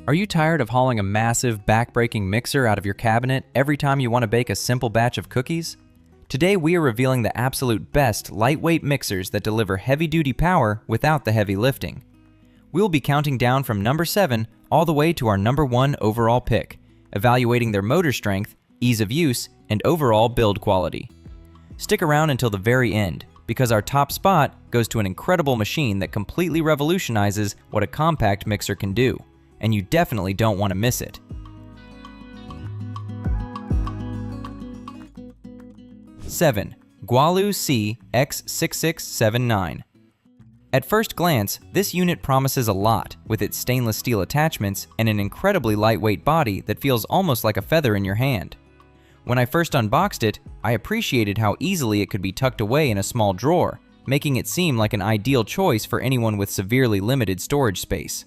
Are you tired of hauling a massive, back-breaking mixer out of your cabinet every time you want to bake a simple batch of cookies? Today we are revealing the absolute best lightweight mixers that deliver heavy-duty power without the heavy lifting. We'll be counting down from number 7 all the way to our number 1 overall pick, evaluating their motor strength, ease of use, and overall build quality. Stick around until the very end, because our top spot goes to an incredible machine that completely revolutionizes what a compact mixer can do, and you definitely don't want to miss it. Seven, GUALIU X6679. At first glance, this unit promises a lot with its stainless steel attachments and an incredibly lightweight body that feels almost like a feather in your hand. When I first unboxed it, I appreciated how easily it could be tucked away in a small drawer, making it seem like an ideal choice for anyone with severely limited storage space.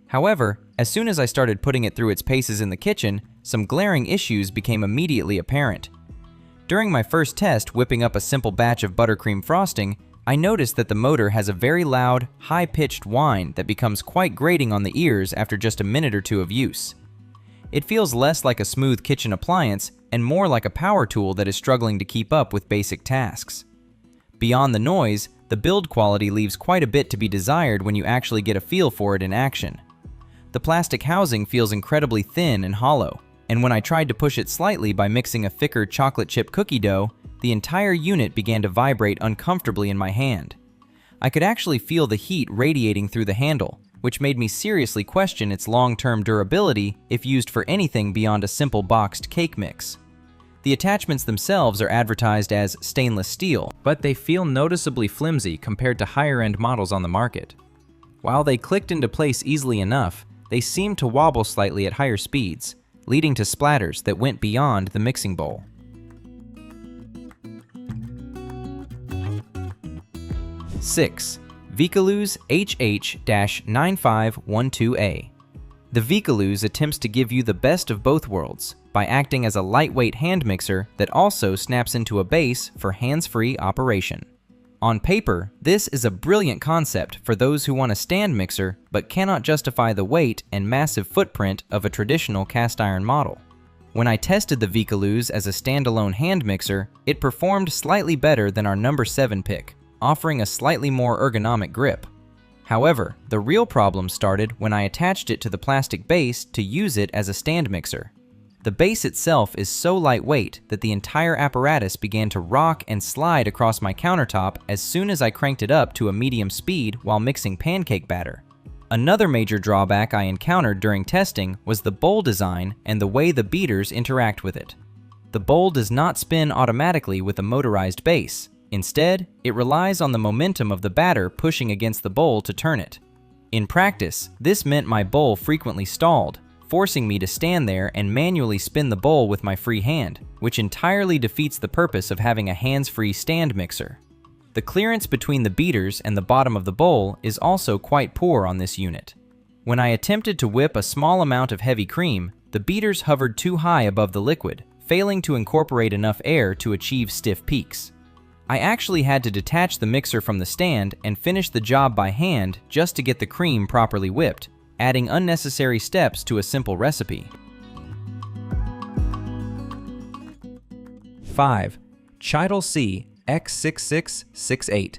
However, as soon as I started putting it through its paces in the kitchen, some glaring issues became immediately apparent. During my first test whipping up a simple batch of buttercream frosting, I noticed that the motor has a very loud, high-pitched whine that becomes quite grating on the ears after just a minute or two of use. It feels less like a smooth kitchen appliance and more like a power tool that is struggling to keep up with basic tasks. Beyond the noise, the build quality leaves quite a bit to be desired when you actually get a feel for it in action. The plastic housing feels incredibly thin and hollow, and when I tried to push it slightly by mixing a thicker chocolate chip cookie dough, the entire unit began to vibrate uncomfortably in my hand. I could actually feel the heat radiating through the handle, which made me seriously question its long-term durability if used for anything beyond a simple boxed cake mix. The attachments themselves are advertised as stainless steel, but they feel noticeably flimsy compared to higher-end models on the market. While they clicked into place easily enough, they seemed to wobble slightly at higher speeds, leading to splatters that went beyond the mixing bowl. 6. Vikaluz HH-9512A. The Vikaluz attempts to give you the best of both worlds by acting as a lightweight hand mixer that also snaps into a base for hands-free operation. On paper, this is a brilliant concept for those who want a stand mixer but cannot justify the weight and massive footprint of a traditional cast iron model. When I tested the Vikaluz as a standalone hand mixer, it performed slightly better than our number 7 pick, offering a slightly more ergonomic grip. However, the real problem started when I attached it to the plastic base to use it as a stand mixer. The base itself is so lightweight that the entire apparatus began to rock and slide across my countertop as soon as I cranked it up to a medium speed while mixing pancake batter. Another major drawback I encountered during testing was the bowl design and the way the beaters interact with it. The bowl does not spin automatically with a motorized base. Instead, it relies on the momentum of the batter pushing against the bowl to turn it. In practice, this meant my bowl frequently stalled, forcing me to stand there and manually spin the bowl with my free hand, which entirely defeats the purpose of having a hands-free stand mixer. The clearance between the beaters and the bottom of the bowl is also quite poor on this unit. When I attempted to whip a small amount of heavy cream, the beaters hovered too high above the liquid, failing to incorporate enough air to achieve stiff peaks. I actually had to detach the mixer from the stand and finish the job by hand just to get the cream properly whipped, adding unnecessary steps to a simple recipe. 5. CHIDOLL X6668.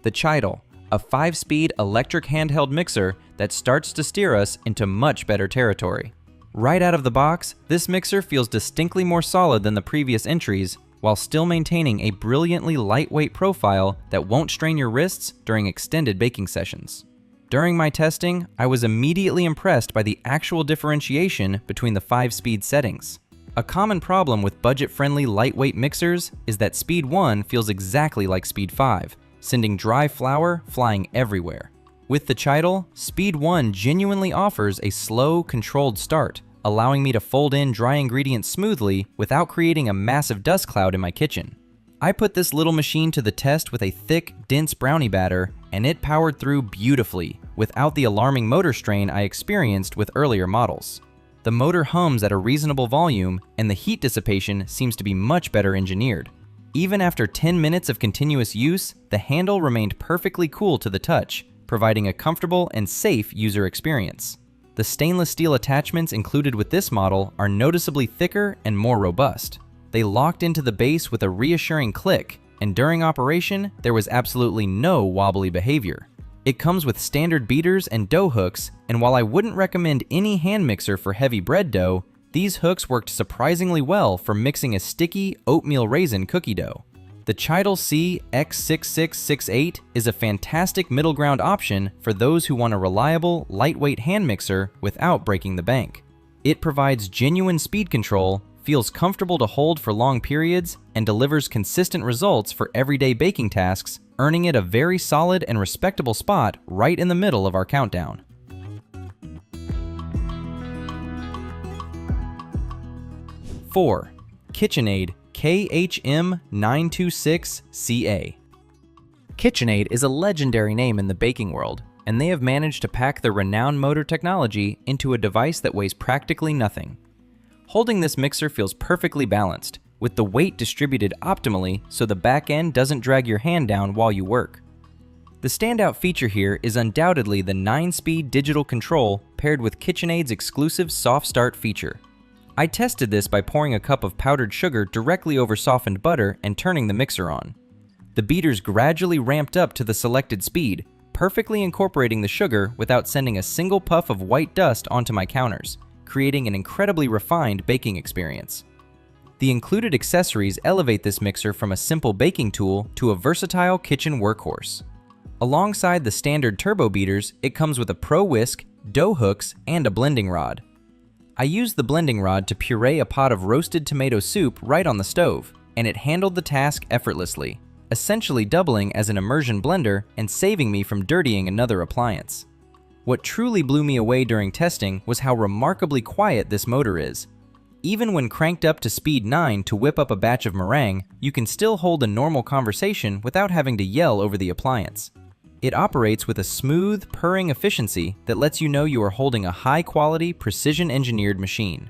The CHIDOLL, a 5-speed electric handheld mixer that starts to steer us into much better territory. Right out of the box, this mixer feels distinctly more solid than the previous entries, while still maintaining a brilliantly lightweight profile that won't strain your wrists during extended baking sessions. During my testing, I was immediately impressed by the actual differentiation between the 5-speed settings. A common problem with budget-friendly lightweight mixers is that Speed 1 feels exactly like Speed 5, sending dry flour flying everywhere. With the CHIDOLL, Speed 1 genuinely offers a slow, controlled start, allowing me to fold in dry ingredients smoothly without creating a massive dust cloud in my kitchen. I put this little machine to the test with a thick, dense brownie batter, and it powered through beautifully without the alarming motor strain I experienced with earlier models. The motor hums at a reasonable volume, and the heat dissipation seems to be much better engineered. Even after 10 minutes of continuous use, the handle remained perfectly cool to the touch, providing a comfortable and safe user experience. The stainless steel attachments included with this model are noticeably thicker and more robust. They locked into the base with a reassuring click, and during operation, there was absolutely no wobbly behavior. It comes with standard beaters and dough hooks, and while I wouldn't recommend any hand mixer for heavy bread dough, these hooks worked surprisingly well for mixing a sticky oatmeal raisin cookie dough. The CHIDOLL CX6668 is a fantastic middle ground option for those who want a reliable, lightweight hand mixer without breaking the bank. It provides genuine speed control, feels comfortable to hold for long periods, and delivers consistent results for everyday baking tasks, earning it a very solid and respectable spot right in the middle of our countdown. Four, KitchenAid KHM926CA. KitchenAid is a legendary name in the baking world, and they have managed to pack their renowned motor technology into a device that weighs practically nothing. Holding this mixer feels perfectly balanced, with the weight distributed optimally so the back end doesn't drag your hand down while you work. The standout feature here is undoubtedly the 9-speed digital control paired with KitchenAid's exclusive soft start feature. I tested this by pouring a cup of powdered sugar directly over softened butter and turning the mixer on. The beaters gradually ramped up to the selected speed, perfectly incorporating the sugar without sending a single puff of white dust onto my counters, creating an incredibly refined baking experience. The included accessories elevate this mixer from a simple baking tool to a versatile kitchen workhorse. Alongside the standard turbo beaters, it comes with a pro whisk, dough hooks, and a blending rod. I used the blending rod to puree a pot of roasted tomato soup right on the stove, and it handled the task effortlessly, essentially doubling as an immersion blender and saving me from dirtying another appliance. What truly blew me away during testing was how remarkably quiet this motor is. Even when cranked up to speed 9 to whip up a batch of meringue, you can still hold a normal conversation without having to yell over the appliance. It operates with a smooth, purring efficiency that lets you know you are holding a high-quality, precision-engineered machine.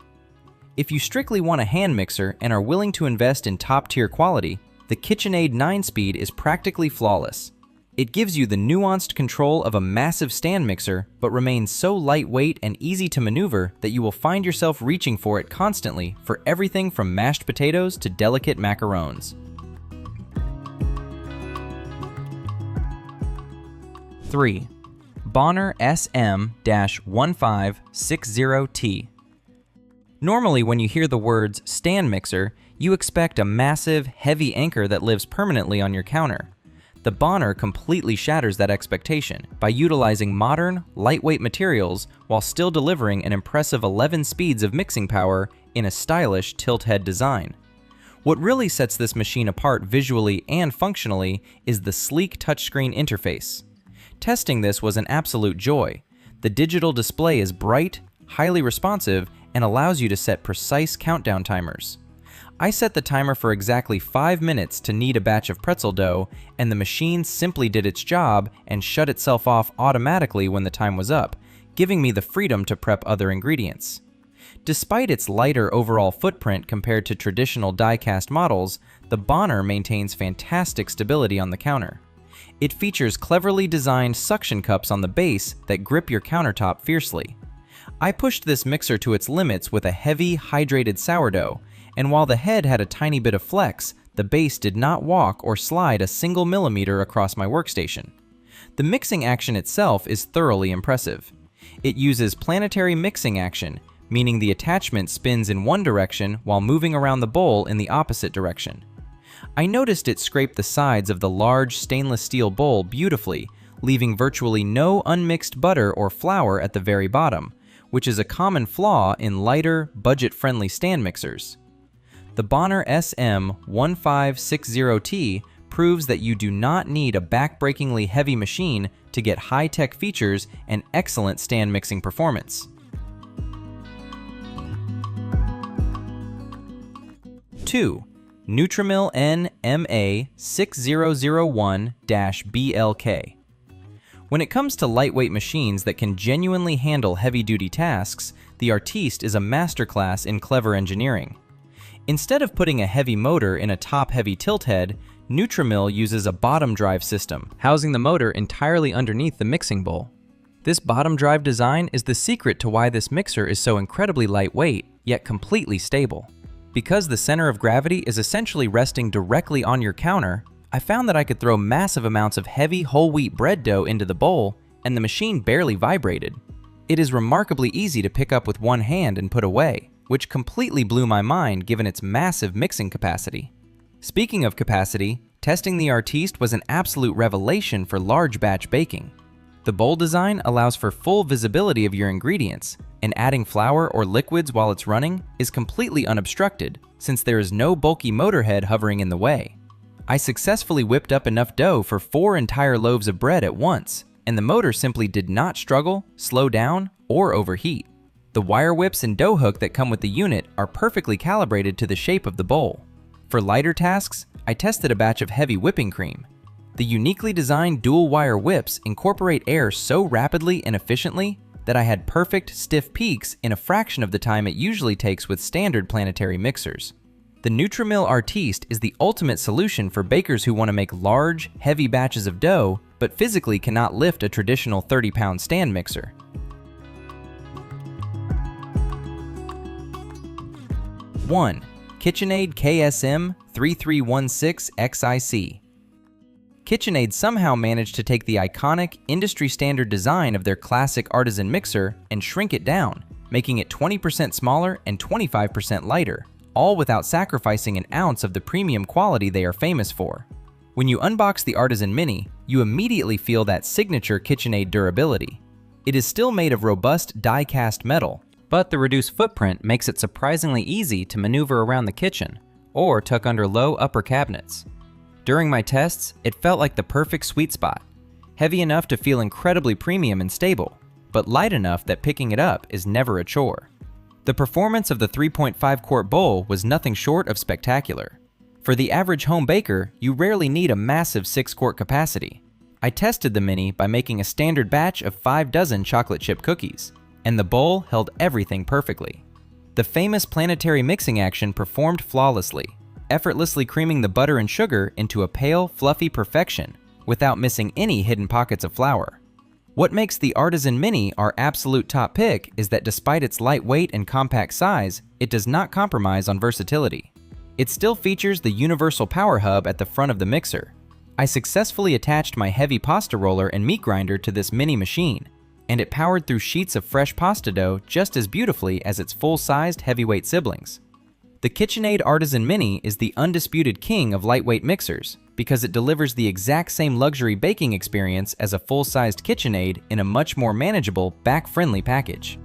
If you strictly want a hand mixer and are willing to invest in top-tier quality, the KitchenAid 9-speed is practically flawless. It gives you the nuanced control of a massive stand mixer, but remains so lightweight and easy to maneuver that you will find yourself reaching for it constantly for everything from mashed potatoes to delicate macarons. 3. Bonnor SM-1560T. Normally, when you hear the words stand mixer, you expect a massive, heavy anchor that lives permanently on your counter. The Bonnor completely shatters that expectation by utilizing modern, lightweight materials while still delivering an impressive 11 speeds of mixing power in a stylish tilt-head design. What really sets this machine apart visually and functionally is the sleek touchscreen interface. Testing this was an absolute joy. The digital display is bright, highly responsive, and allows you to set precise countdown timers. I set the timer for exactly 5 minutes to knead a batch of pretzel dough, and the machine simply did its job and shut itself off automatically when the time was up, giving me the freedom to prep other ingredients. Despite its lighter overall footprint compared to traditional die-cast models, the Bonnor maintains fantastic stability on the counter. It features cleverly designed suction cups on the base that grip your countertop fiercely. I pushed this mixer to its limits with a heavy, hydrated sourdough, and while the head had a tiny bit of flex, the base did not walk or slide a single millimeter across my workstation. The mixing action itself is thoroughly impressive. It uses planetary mixing action, meaning the attachment spins in one direction while moving around the bowl in the opposite direction. I noticed it scraped the sides of the large stainless steel bowl beautifully, leaving virtually no unmixed butter or flour at the very bottom, which is a common flaw in lighter, budget-friendly stand mixers. The Bonnor SM-1560T proves that you do not need a backbreakingly heavy machine to get high-tech features and excellent stand mixing performance. 2. NutriMill NMA6001-BLK. When it comes to lightweight machines that can genuinely handle heavy-duty tasks, the Artiste is a masterclass in clever engineering. Instead of putting a heavy motor in a top-heavy tilt head, NutriMill uses a bottom drive system, housing the motor entirely underneath the mixing bowl. This bottom drive design is the secret to why this mixer is so incredibly lightweight, yet completely stable. Because the center of gravity is essentially resting directly on your counter, I found that I could throw massive amounts of heavy whole wheat bread dough into the bowl, and the machine barely vibrated. It is remarkably easy to pick up with one hand and put away, which completely blew my mind given its massive mixing capacity. Speaking of capacity, testing the Artiste was an absolute revelation for large batch baking. The bowl design allows for full visibility of your ingredients, and adding flour or liquids while it's running is completely unobstructed since there is no bulky motor head hovering in the way. I successfully whipped up enough dough for 4 entire loaves of bread at once, and the motor simply did not struggle, slow down, or overheat. The wire whips and dough hook that come with the unit are perfectly calibrated to the shape of the bowl. For lighter tasks, I tested a batch of heavy whipping cream. The uniquely designed dual wire whips incorporate air so rapidly and efficiently that I had perfect, stiff peaks in a fraction of the time it usually takes with standard planetary mixers. The NutriMill Artiste is the ultimate solution for bakers who want to make large, heavy batches of dough, but physically cannot lift a traditional 30-pound stand mixer. One, KitchenAid KSM3316XIC. KitchenAid somehow managed to take the iconic, industry-standard design of their classic artisan mixer and shrink it down, making it 20% smaller and 25% lighter, all without sacrificing an ounce of the premium quality they are famous for. When you unbox the Artisan Mini, you immediately feel that signature KitchenAid durability. It is still made of robust die-cast metal, but the reduced footprint makes it surprisingly easy to maneuver around the kitchen or tuck under low upper cabinets. During my tests, it felt like the perfect sweet spot, heavy enough to feel incredibly premium and stable, but light enough that picking it up is never a chore. The performance of the 3.5-quart bowl was nothing short of spectacular. For the average home baker, you rarely need a massive 6-quart capacity. I tested the Mini by making a standard batch of 5 dozen chocolate chip cookies, and the bowl held everything perfectly. The famous planetary mixing action performed flawlessly, effortlessly creaming the butter and sugar into a pale, fluffy perfection without missing any hidden pockets of flour. What makes the Artisan Mini our absolute top pick is that despite its lightweight and compact size, it does not compromise on versatility. It still features the universal power hub at the front of the mixer. I successfully attached my heavy pasta roller and meat grinder to this mini machine, and it powered through sheets of fresh pasta dough just as beautifully as its full-sized heavyweight siblings. The KitchenAid Artisan Mini is the undisputed king of lightweight mixers because it delivers the exact same luxury baking experience as a full-sized KitchenAid in a much more manageable, back-friendly package.